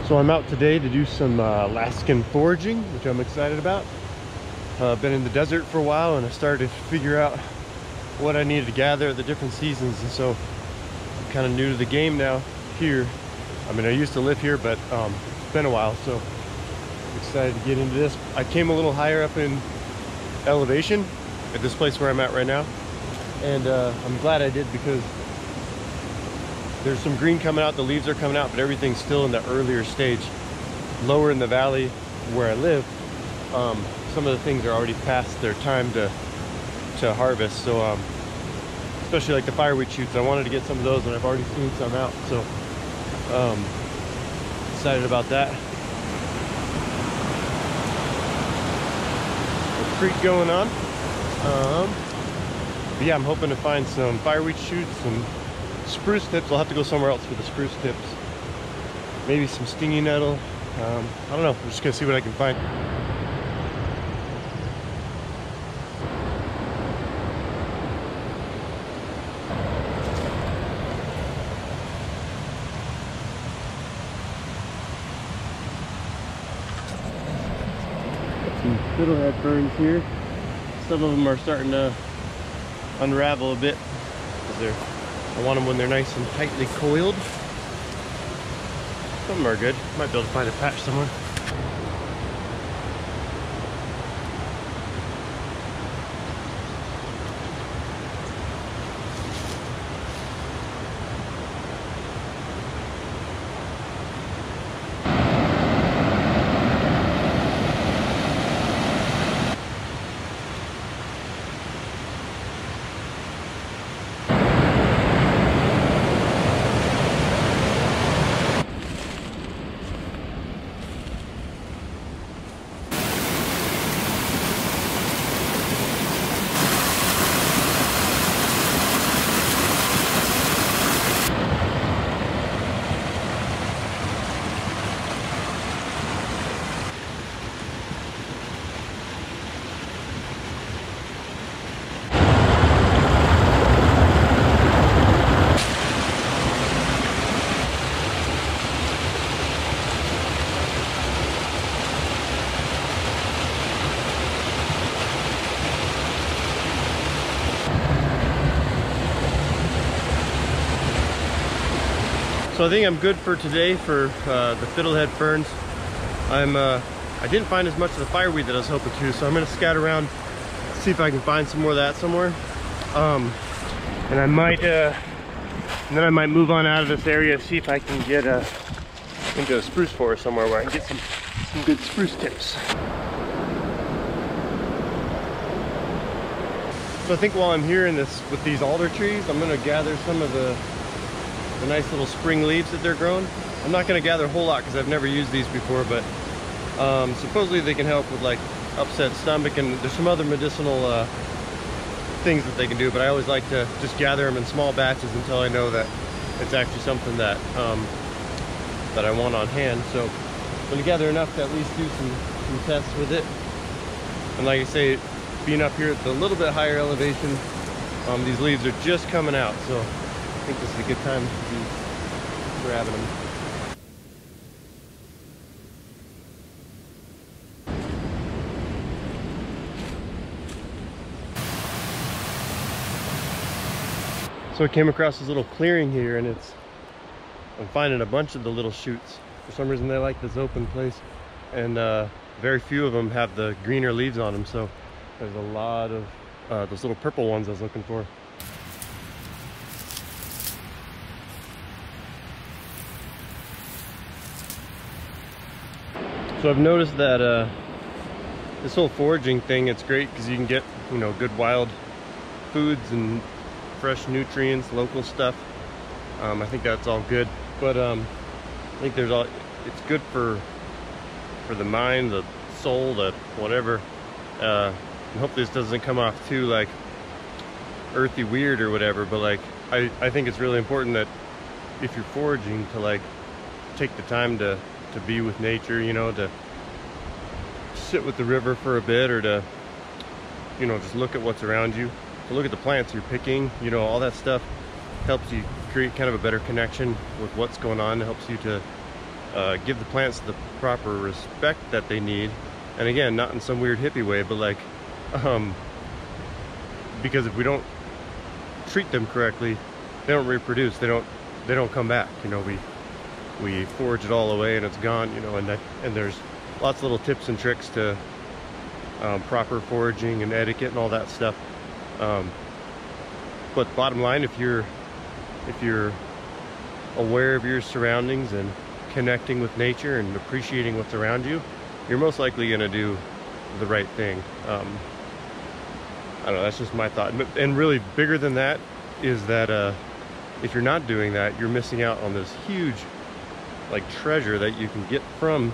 So I'm out today to do some Alaskan foraging, which I'm excited about. I've been in the desert for a while and I started to figure out what I needed to gather at the different seasons, and so I'm kind of new to the game now here. I mean, I used to live here, but it's been a while, so I'm excited to get into this. I came a little higher up in elevation at this place where I'm at right now, and I'm glad I did because there's some green coming out, the leaves are coming out, but everything's still in the earlier stage. Lower in the valley where I live, some of the things are already past their time to harvest. So especially like the fireweed shoots, I wanted to get some of those and I've already seen some out. So excited about that. A creek going on. But yeah, I'm hoping to find some fireweed shoots and spruce tips. I'll have to go somewhere else for the spruce tips. Maybe some stinging nettle. I don't know. I'm just gonna see what I can find. Got some fiddlehead ferns here. Some of them are starting to unravel a bit because I want them when they're nice and tightly coiled. Some of them are good. Might be able to find a patch somewhere. So I think I'm good for today for the fiddlehead ferns. I didn't find as much of the fireweed that I was hoping to, so I'm gonna scout around, see if I can find some more of that somewhere. And I might, and then I might move on out of this area, see if I can get into a spruce forest somewhere where I can get some good spruce tips. So I think while I'm here in this with these alder trees, I'm gonna gather some of the nice little spring leaves that they're growing. I'm not going to gather a whole lot because I've never used these before, but supposedly they can help with like upset stomach, and there's some other medicinal things that they can do, but I always like to just gather them in small batches until I know that it's actually something that that I want on hand. So I'm going to gather enough to at least do some tests with it. And like I say, being up here at the little bit higher elevation, these leaves are just coming out, so I think this is a good time to be grabbing them. So I came across this little clearing here, and I'm finding a bunch of the little shoots. For some reason they like this open place, and very few of them have the greener leaves on them, so there's a lot of those little purple ones I was looking for. So I've noticed that this whole foraging thing, it's great because you can get, you know, good wild foods and fresh nutrients, local stuff. I think that's all good, but I think it's good for the mind, the soul, the whatever. And hopefully this doesn't come off too like earthy weird or whatever, but like I think it's really important that if you're foraging to like take the time to be with nature, you know, to sit with the river for a bit, or to, you know, just look at what's around you, to look at the plants you're picking, you know, all that stuff helps you create kind of a better connection with what's going on. It helps you to give the plants the proper respect that they need. And again, not in some weird hippie way, but like, because if we don't treat them correctly, they don't reproduce, they don't come back. You know, we forage it all away and it's gone, you know. And there's lots of little tips and tricks to proper foraging and etiquette and all that stuff. But bottom line, if you're aware of your surroundings and connecting with nature and appreciating what's around you, you're most likely going to do the right thing. I don't know, that's just my thought. And really bigger than that is that if you're not doing that, you're missing out on this huge like treasure that you can get from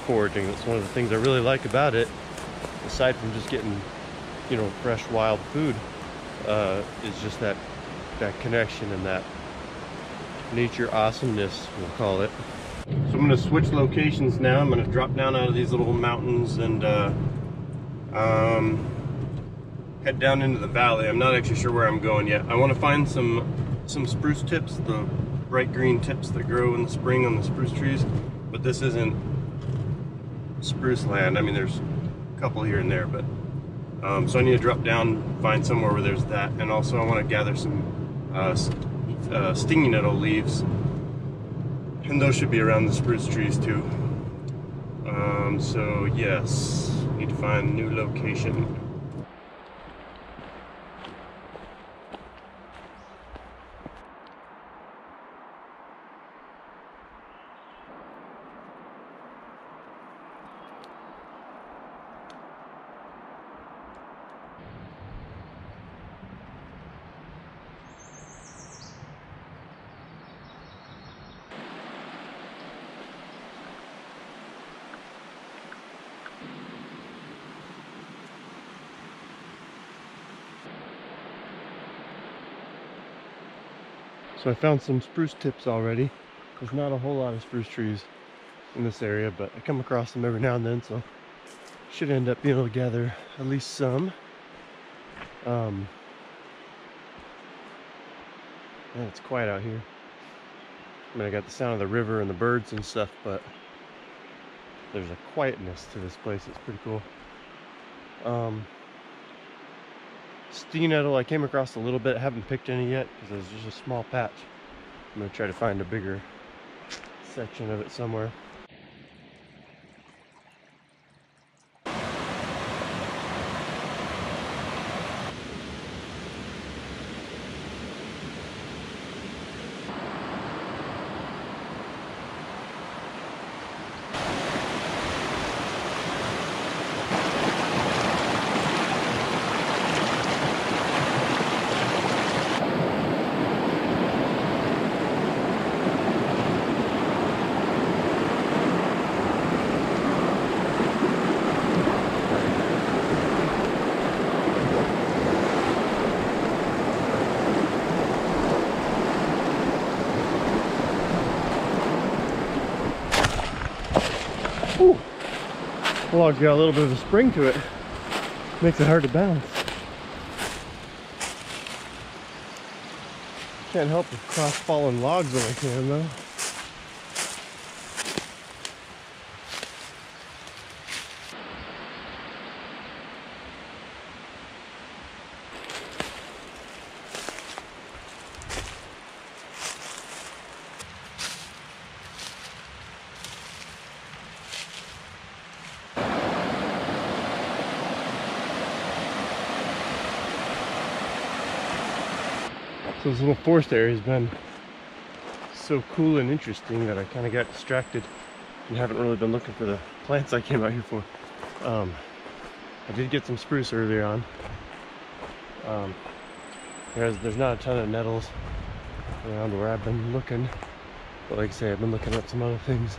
foraging. That's one of the things I really like about it, aside from just getting, you know, fresh wild food, is just that connection and that nature awesomeness, we'll call it. So I'm going to switch locations now. I'm going to drop down out of these little mountains and head down into the valley. I'm not actually sure where I'm going yet. I want to find some spruce tips, the bright green tips that grow in the spring on the spruce trees, but this isn't spruce land. I mean, there's a couple here and there, but so I need to drop down, find somewhere where there's that. And also I want to gather some stinging nettle leaves, and those should be around the spruce trees too. So yes, need to find a new location. So I found some spruce tips already. There's not a whole lot of spruce trees in this area, but I come across them every now and then, so should end up being able to gather at least some. Yeah, it's quiet out here. I mean, I got the sound of the river and the birds and stuff, but there's a quietness to this place. It's pretty cool. Stinging nettle, I came across a little bit. I haven't picked any yet because there's just a small patch. I'm going to try to find a bigger section of it somewhere. The log's got a little bit of a spring to it. Makes it hard to balance. Can't help but cross fallen logs when I can though. So this little forest area has been so cool and interesting that I kind of got distracted and haven't really been looking for the plants I came out here for. I did get some spruce earlier on. There's not a ton of nettles around where I've been looking, but like I say, I've been looking at some other things.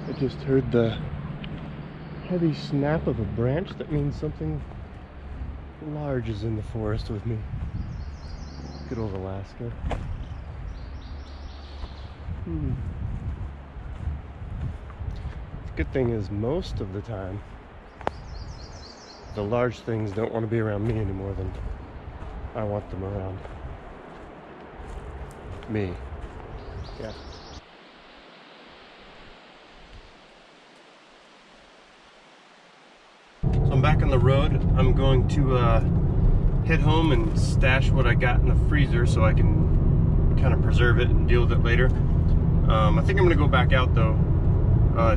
I just heard the heavy snap of a branch. That means something large is in the forest with me. Good old Alaska. The good thing is most of the time the large things don't want to be around me any more than I want them around me. Yeah. So I'm back on the road. I'm going to head home and stash what I got in the freezer so I can kind of preserve it and deal with it later. I think I'm gonna go back out though,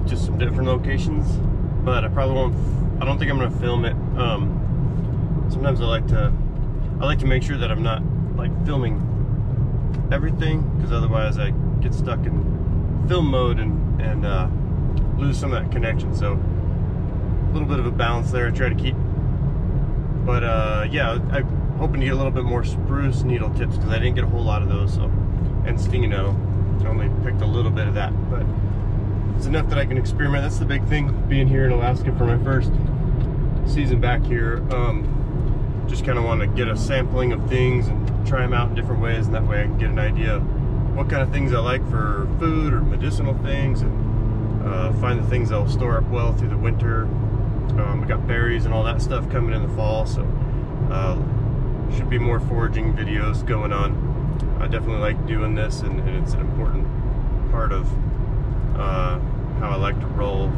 just some different locations, but I don't think I'm gonna film it. Sometimes I like to make sure that I'm not like filming everything, because otherwise I get stuck in film mode and lose some of that connection. So a little bit of a balance there I try to keep. But yeah, I'm hoping to get a little bit more spruce needle tips, because I didn't get a whole lot of those. So, and stinging nettle, I only picked a little bit of that, but it's enough that I can experiment. That's the big thing, being here in Alaska for my first season back here. Just kind of want to get a sampling of things and try them out in different ways, and that way I can get an idea of what kind of things I like for food or medicinal things, and find the things that will store up well through the winter. We got berries and all that stuff coming in the fall, so should be more foraging videos going on. I definitely like doing this, and it's an important part of how I like to roll.